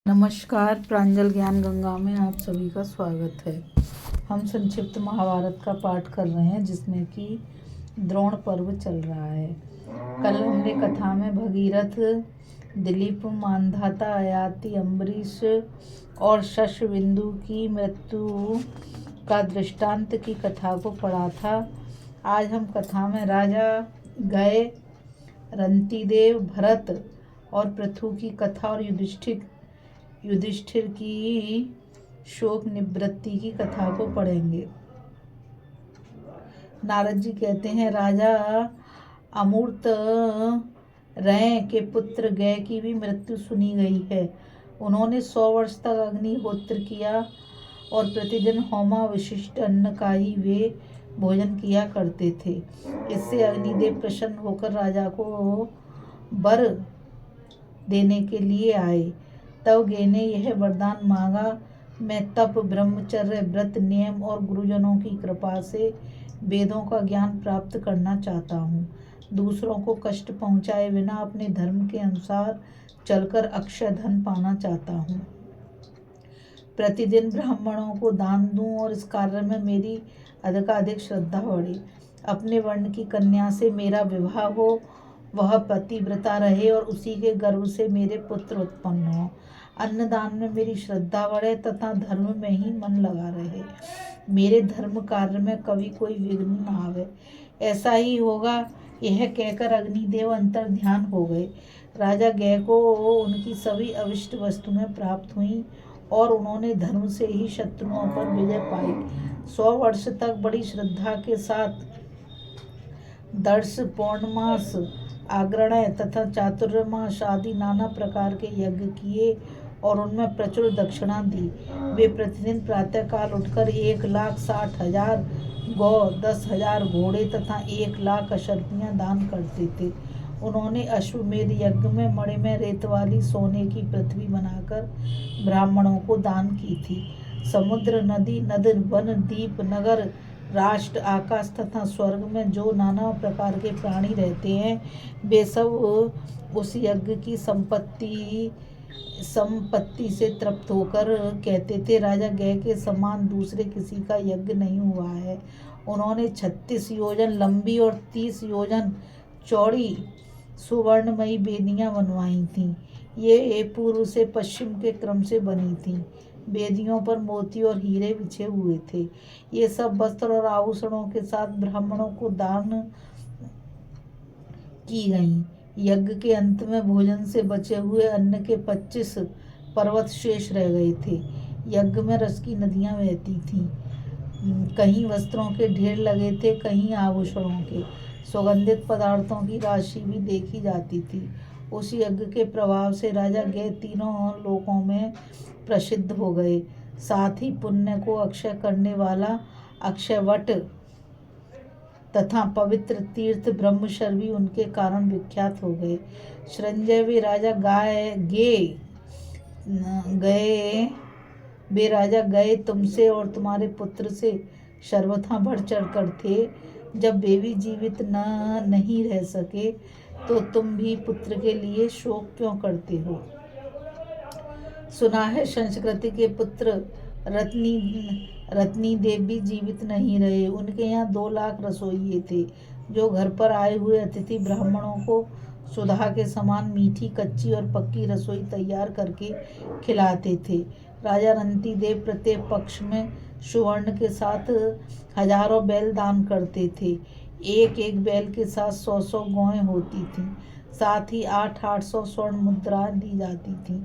नमस्कार, प्रांजल ज्ञान गंगा में आप सभी का स्वागत है। हम संक्षिप्त महाभारत का पाठ कर रहे हैं जिसमें कि द्रोण पर्व चल रहा है। कल हमने कथा में भगीरथ, दिलीप, मांधाता, अयाति, अम्बरीश और शशबिंदु की मृत्यु का दृष्टांत की कथा को पढ़ा था। आज हम कथा में राजा गए, रंतिदेव, भरत और पृथु की कथा और युधिष्ठिर की शोक निवृत्ति की कथा को पढ़ेंगे। नारद जी कहते हैं, राजा अमूर्त रय के पुत्र गय की भी मृत्यु सुनी गई है। उन्होंने 100 वर्ष तक अग्निहोत्र किया और प्रतिदिन होमा विशिष्ट अन्न का ही वे भोजन किया करते थे। इससे अग्निदेव प्रसन्न होकर राजा को वर देने के लिए आए। तब गय ने यह वरदान मांगा, मैं तप, ब्रह्मचर्य, व्रत, नियम और गुरुजनों की कृपा से वेदों का ज्ञान प्राप्त करना चाहता हूँ। दूसरों को कष्ट पहुँचाए बिना अपने धर्म के अनुसार चलकर अक्षय धन पाना चाहता हूँ। प्रतिदिन ब्राह्मणों को दान दूं और इस कार्य में मेरी अधिकाधिक श्रद्धा बढ़े। अपने वर्ण की कन्या से मेरा विवाह हो, वह पतिव्रता रहे और उसी के गर्भ से मेरे पुत्र उत्पन्न हो। अन्नदान में मेरी श्रद्धा बढ़े तथा धर्म में ही मन लगा रहे। मेरे धर्म कार्य में कभी कोई विघ्न न आवे। ऐसा ही होगा। यह कहकर अग्निदेव अंतर ध्यान हो गए। राजा गय को उनकी सभी अविष्ट वस्तुएं प्राप्त हुई और उन्होंने धर्म से ही शत्रुओं पर विजय पाई। 100 वर्ष तक बड़ी श्रद्धा के साथ दर्श, पौर्णमास, आग्रणय तथा चातुर्मास आदि नाना प्रकार के यज्ञ किए और उनमें प्रचुर दक्षिणा दी। वे प्रतिदिन प्रातःकाल उठकर 1,60,000 गौ, 10,000 घोड़े तथा 1,00,000 अशर्फियाँ दान करते थे। उन्होंने अश्वमेध यज्ञ में मणिमय रेत वाली सोने की पृथ्वी बनाकर ब्राह्मणों को दान की थी। समुद्र, नदी, नद, वन, द्वीप, नगर, राष्ट्र, आकाश तथा स्वर्ग में जो नाना प्रकार के प्राणी रहते हैं, वे सब उस यज्ञ की संपत्ति से तृप्त होकर कहते थे, राजा गय के समान दूसरे किसी का यज्ञ नहीं हुआ है। उन्होंने 36 योजन लंबी और 30 योजन चौड़ी सुवर्णमयी बेदियां बनवाई थीं। ये पूर्व से पश्चिम के क्रम से बनी थीं। बेदियों पर मोती और हीरे बिछे हुए थे। ये सब वस्त्र और आभूषणों के साथ ब्राह्मणों को दान की गईं। यज्ञ के अंत में भोजन से बचे हुए अन्न के 25 पर्वत शेष रह गए थे। यज्ञ में रस की नदियां बहती थीं। कहीं वस्त्रों के ढेर लगे थे, कहीं आभूषणों के। सुगंधित पदार्थों की राशि भी देखी जाती थी। उस यज्ञ के प्रभाव से राजा गय तीनों लोकों में प्रसिद्ध हो गए। साथ ही पुण्य को अक्षय करने वाला अक्षयवट तथा पवित्र तीर्थ ब्रह्मशर भी उनके कारण विख्यात हो गए। संजय वे राजा गए तुमसे और तुम्हारे पुत्र से सर्वथा बढ़ चढ़कर थे। जब वे भी जीवित नहीं रह सके तो तुम भी पुत्र के लिए शोक क्यों करते हो? सुना है संस्कृति के पुत्र रत्नी देव भी जीवित नहीं रहे। उनके यहाँ 2 लाख रसोइये थे जो घर पर आए हुए अतिथि ब्राह्मणों को सुधा के समान मीठी, कच्ची और पक्की रसोई तैयार करके खिलाते थे। राजा रंतिदेव प्रत्येक पक्ष में सुवर्ण के साथ हजारों बैल दान करते थे। एक एक बैल के साथ 100-100 गौएं होती थीं। साथ ही 800 स्वर्ण मुद्राएं दी जाती थीं।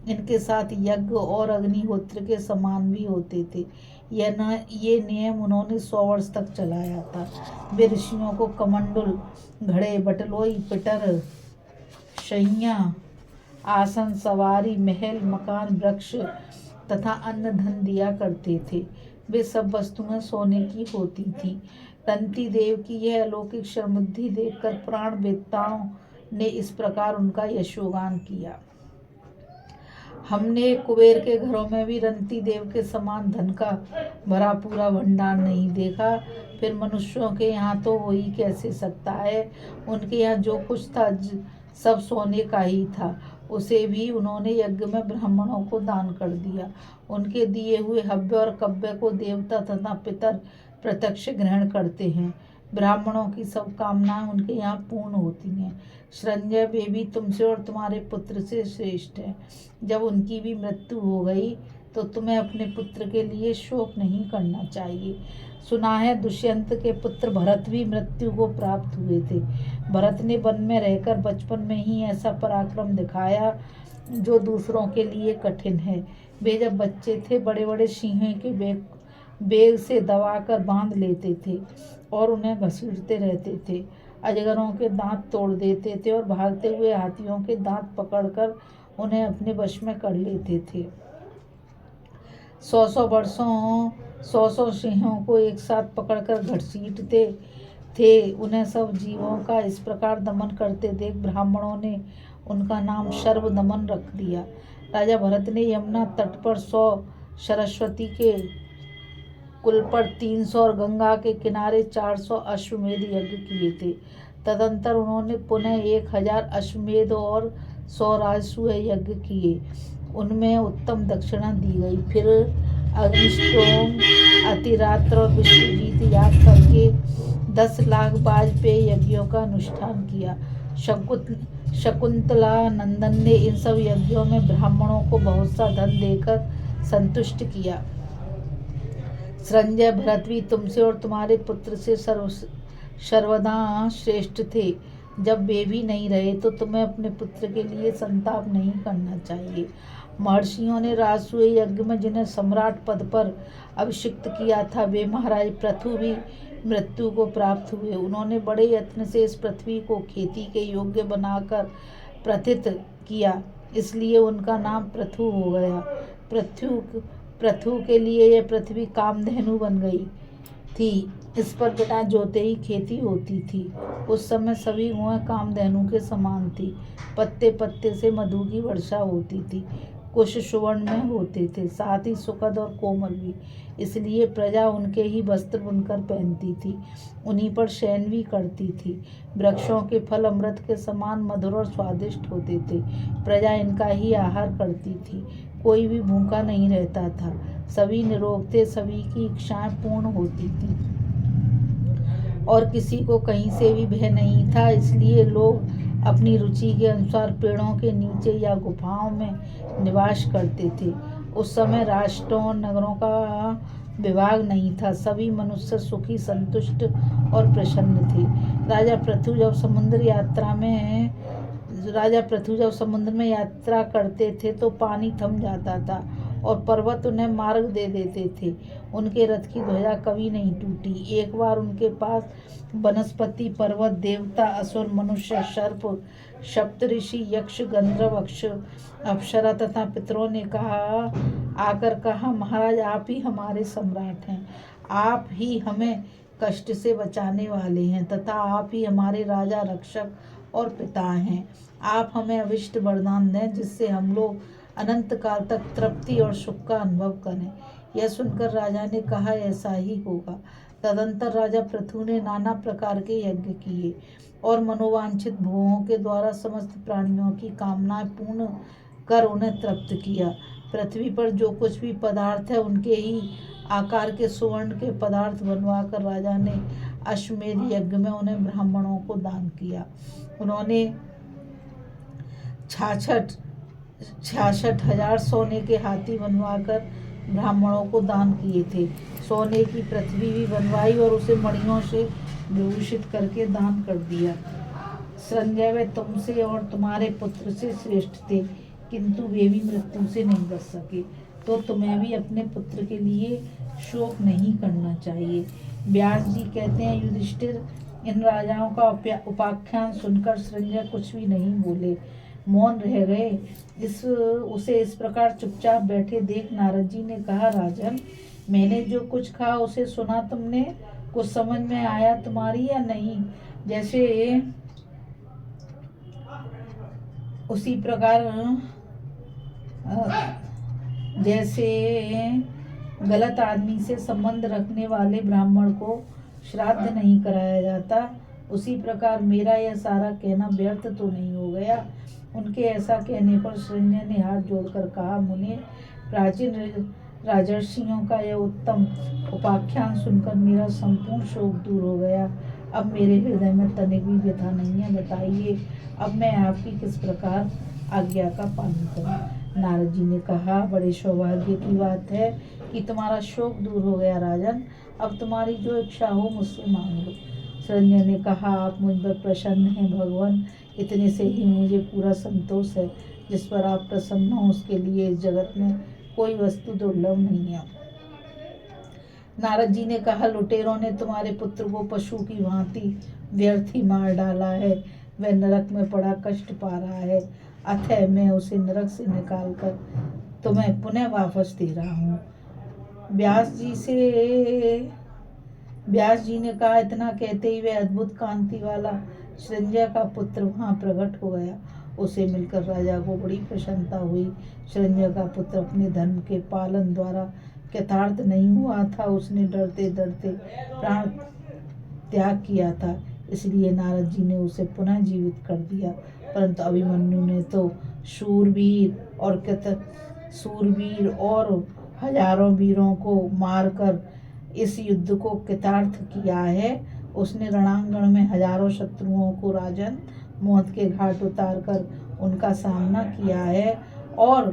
इनके साथ यज्ञ और अग्निहोत्र के समान भी होते थे। ये नियम उन्होंने 100 वर्ष तक चलाया था। वे ऋषियों को कमंडल, घड़े, बटलोई, पिटर, शैया, आसन, सवारी, महल, मकान, वृक्ष तथा अन्न धन दिया करते थे। वे सब वस्तुएं सोने की होती थीं। रंति देव की यह अलौकिक समृद्धि देखकर प्राण वेत्ताओं ने इस प्रकार उनका यशोगान किया। हमने कुबेर के घरों में भी रंति देव के समान धन का भरा पूरा भंडार नहीं देखा। फिर मनुष्यों के यहाँ तो हो ही कैसे सकता है। उनके यहाँ जो कुछ था सब सोने का ही था उसे भी उन्होंने यज्ञ में ब्राह्मणों को दान कर दिया। उनके दिए हुए हव्य और कव्य को देवता तथा पितर प्रत्यक्ष ग्रहण करते हैं। ब्राह्मणों की सब कामनाएं उनके यहाँ पूर्ण होती हैं। संजय, वे भी तुमसे और तुम्हारे पुत्र से श्रेष्ठ हैं। जब उनकी भी मृत्यु हो गई तो तुम्हें अपने पुत्र के लिए शोक नहीं करना चाहिए। सुना है दुष्यंत के पुत्र भरत भी मृत्यु को प्राप्त हुए थे। भरत ने वन में रहकर बचपन में ही ऐसा पराक्रम दिखाया जो दूसरों के लिए कठिन है। वे जब बच्चे थे बड़े बड़े सिंह के बेग से दबाकर बांध लेते थे और उन्हें घसीटते रहते थे। अजगरों के दांत तोड़ देते थे और भागते हुए हाथियों के दांत पकड़कर उन्हें अपने वश में कर लेते थे। 100 सिंहों को एक साथ पकड़कर घसीटते थे। उन्हें सब जीवों का इस प्रकार दमन करते देख ब्राह्मणों ने उनका नाम सर्वदमन रख दिया। राजा भरत ने यमुना तट पर 100, सरस्वती के कुल पर 300 और गंगा के किनारे 400 अश्वमेध यज्ञ किए थे। तदंतर उन्होंने पुनः 1000 अश्वमेध और 100 राजसूय यज्ञ किए। उनमें उत्तम दक्षिणा दी गई। फिर अग्निष्टोम, अतिरात्र और विष्णुजीत याग करके 10 लाख वाजपेयी यज्ञों का अनुष्ठान किया। शकुंतला नंदन ने इन सब यज्ञों में ब्राह्मणों को बहुत सा धन देकर संतुष्ट किया। संजय, भरत भी तुमसे और तुम्हारे पुत्र से सर्वदा श्रेष्ठ थे। जब वे भी नहीं रहे तो तुम्हें अपने पुत्र के लिए संताप नहीं करना चाहिए। महर्षियों ने राजसूय यज्ञ में जिन्हें सम्राट पद पर अभिषिक्त किया था वे महाराज पृथु भी मृत्यु को प्राप्त हुए। उन्होंने बड़े यत्न से इस पृथ्वी को खेती के योग्य बनाकर प्रथित किया, इसलिए उनका नाम पृथु हो गया। पृथु के लिए यह पृथ्वी कामधेनु बन गई थी। इस पर बिना जोते ही खेती होती थी। उस समय सभी हुआ कामधेनु के समान थी। पत्ते पत्ते से मधु की वर्षा होती थी। कुश सुवर्ण में होते थे, साथ ही सुखद और कोमल भी, इसलिए प्रजा उनके ही वस्त्र बुनकर पहनती थी, उन्हीं पर शयन भी करती थी। वृक्षों के फल अमृत के समान मधुर और स्वादिष्ट होते थे। प्रजा इनका ही आहार करती थी। कोई भी भूखा नहीं रहता था। सभी निरोग थे, सभी की इच्छाएं पूर्ण होती थी और किसी को कहीं से भी भय नहीं था। इसलिए लोग अपनी रुचि के अनुसार पेड़ों के नीचे या गुफाओं में निवास करते थे। उस समय राष्ट्रों और नगरों का विभाग नहीं था। सभी मनुष्य सुखी, संतुष्ट और प्रसन्न थे। राजा पृथु जब समुद्र में यात्रा करते थे तो पानी थम जाता था और पर्वत उन्हें मार्ग दे देते थे। उनके रथ की ध्वजा कभी नहीं टूटी। एक बार उनके पास वनस्पति, पर्वत, देवता, असुर, मनुष्य, सर्प, सप्तऋषि, यक्ष, गंधर्व, अप्सरा तथा पितरों ने आकर कहा, महाराज आप ही हमारे सम्राट हैं। आप ही हमें कष्ट से बचाने वाले हैं तथा आप ही हमारे राजा, रक्षक और पिता हैं। आप हमें अभिष्ट वरदान दें जिससे हम लोग अनंत काल तक तृप्ति और सुख का अनुभव करें। यह सुनकर राजा ने कहा, ऐसा ही होगा। तदंतर राजा पृथु ने नाना प्रकार के यज्ञ किए और मनोवांछित भोगों के द्वारा समस्त प्राणियों की कामनाएं पूर्ण कर उन्हें तृप्त किया। पृथ्वी पर जो कुछ भी पदार्थ है उनके ही आकार के सुवर्ण के पदार्थ बनवाकर राजा ने अश्वमेध यज्ञ में उन्हें ब्राह्मणों को दान किया। उन्होंने 66,000 सोने के हाथी बनवाकर ब्राह्मणों को दान किए थे। सोने की पृथ्वी भी बनवाई और उसे मणियों से विभूषित करके दान कर दिया। संजय, वे तुमसे और तुम्हारे पुत्र से श्रेष्ठ थे, किंतु वे भी मृत्यु से नहीं बच सके, तो तुम्हें भी अपने पुत्र के लिए शोक नहीं करना चाहिए। व्यास जी कहते हैं, युधिष्ठिर, इन राजाओं का उपाख्यान सुनकर संजय कुछ भी नहीं बोले, मौन रह गए। उसे इस प्रकार चुपचाप बैठे देख नारद जी ने कहा, राजन, मैंने जो कुछ कहा उसे सुना तुमने? कुछ समझ में आया तुम्हारी या नहीं? उसी प्रकार जैसे गलत आदमी से संबंध रखने वाले ब्राह्मण को श्राद्ध नहीं कराया जाता, उसी प्रकार मेरा यह सारा कहना व्यर्थ तो नहीं हो गया। उनके ऐसा कहने पर संजय ने हाथ जोड़कर कहा, मुने, प्राचीन राजर्षियों का यह उत्तम उपाख्यान सुनकर मेरा संपूर्ण शोक दूर हो गया। अब मेरे हृदय में तनिक भी व्यथा नहीं है। बताइए, अब मैं आपकी किस प्रकार आज्ञा का पालन करूं? नारद जी ने कहा, बड़े सौभाग्य की बात है कि तुम्हारा शोक दूर हो गया राजन। अब तुम्हारी जो इच्छा हो मुझसे मांग लो। संजय ने कहा, आप मुझ पर प्रसन्न हैं भगवान, इतने से ही मुझे पूरा संतोष है। जिस पर आप प्रसन्न हो उसके लिए इस जगत में कोई वस्तु दुर्लभ नहीं है। नारद जी ने कहा, लुटेरों ने तुम्हारे पुत्र को पशु की भांति व्यर्थ ही मार डाला है। वह नरक में बड़ा कष्ट पा रहा है, अतः मैं उसे नरक से निकालकर तुम्हें पुनः वापस दे रहा हूँ। व्यास जी ने कहा, इतना कहते ही वह अद्भुत कांति वाला संजय का पुत्र वहाँ प्रकट हो गया। उसे मिलकर राजा को बड़ी प्रसन्नता हुई। संजय का पुत्र अपने धर्म के पालन द्वारा कृतार्थ नहीं हुआ था। उसने डरते डरते प्राण त्याग किया था, इसलिए नारद जी ने उसे पुनः जीवित कर दिया। परंतु अभिमन्यु ने तो शूरवीर और हजारों वीरों को मारकर इस युद्ध को कृतार्थ किया है। उसने रणांगण में हजारों शत्रुओं को राजन मौत के घाट उतारकर उनका सामना किया है और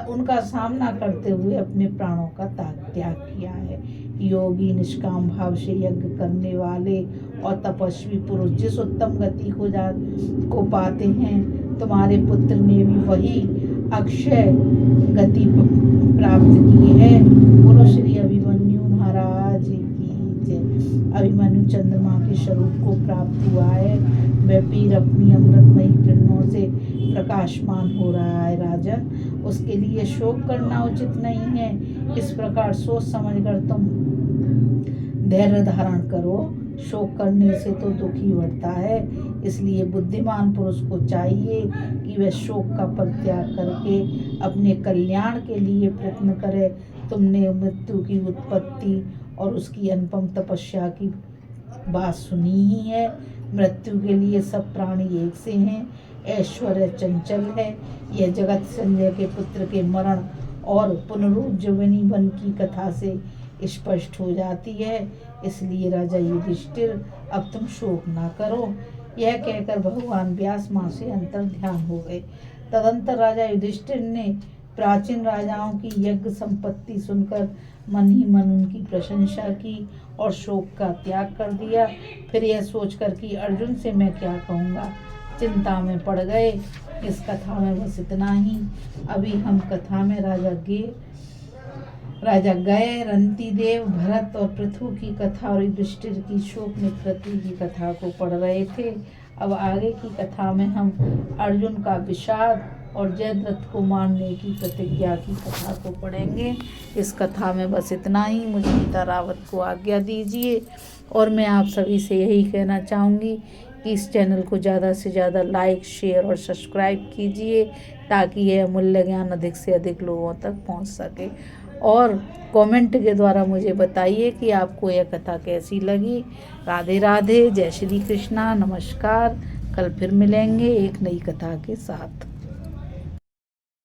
उनका सामना करते हुए अपने प्राणों का त्याग किया है। योगी निष्काम भाव से यज्ञ करने वाले और तपस्वी पुरुष जिस उत्तम गति को पाते हैं, तुम्हारे पुत्र ने भी वही अक्षय गति प्राप्त की है। बोलो श्री अभिमन्यु महाराज की जय। अभिमन्यु चंद्रमा के स्वरूप को प्राप्त हुआ है। वह पीर अपनी अमृतमयी किरणों से प्रकाशमान हो रहा है राजन। उसके लिए शोक करना उचित नहीं है। इस प्रकार सोच समझकर तुम धैर्य धारण करो। शोक करने से तो दुख ही बढ़ता है। इसलिए बुद्धिमान पुरुष को चाहिए कि वह शोक का परित्याग करके अपने कल्याण के लिए प्रयत्न करे। तुमने मृत्यु की उत्पत्ति और उसकी अनुपम तपस्या की बात सुनी ही है। मृत्यु के लिए सब प्राणी एक से हैं। ऐश्वर्य चंचल है। यह जगत संजय के पुत्र के मरण और पुनरुज्जीवन की कथा से स्पष्ट हो जाती है। इसलिए राजा युधिष्ठिर, अब तुम शोक ना करो। यह कहकर भगवान व्यास माँ से अंतर ध्यान हो गए। तदंतर राजा युधिष्ठिर ने प्राचीन राजाओं की यज्ञ संपत्ति सुनकर मन ही मन उनकी प्रशंसा की और शोक का त्याग कर दिया। फिर यह सोचकर कि अर्जुन से मैं क्या कहूँगा, चिंता में पड़ गए। इस कथा में बस इतना ही। अभी हम कथा में राजा गए, रंतिदेव, भरत और पृथु की कथा और युधिष्ठिर की शोक निवृत्ति की कथा को पढ़ रहे थे। अब आगे की कथा में हम अर्जुन का विषाद और जयद्रथ को मारने की प्रतिज्ञा की कथा को पढ़ेंगे। इस कथा में बस इतना ही। मुझे गीता रावत को आज्ञा दीजिए और मैं आप सभी से यही कहना चाहूँगी कि इस चैनल को ज़्यादा से ज़्यादा लाइक, शेयर और सब्सक्राइब कीजिए ताकि यह अमूल्य ज्ञान अधिक से अधिक लोगों तक पहुंच सके। और कमेंट के द्वारा मुझे बताइए कि आपको यह कथा कैसी लगी। राधे राधे, जय श्री कृष्णा, नमस्कार। कल फिर मिलेंगे एक नई कथा के साथ।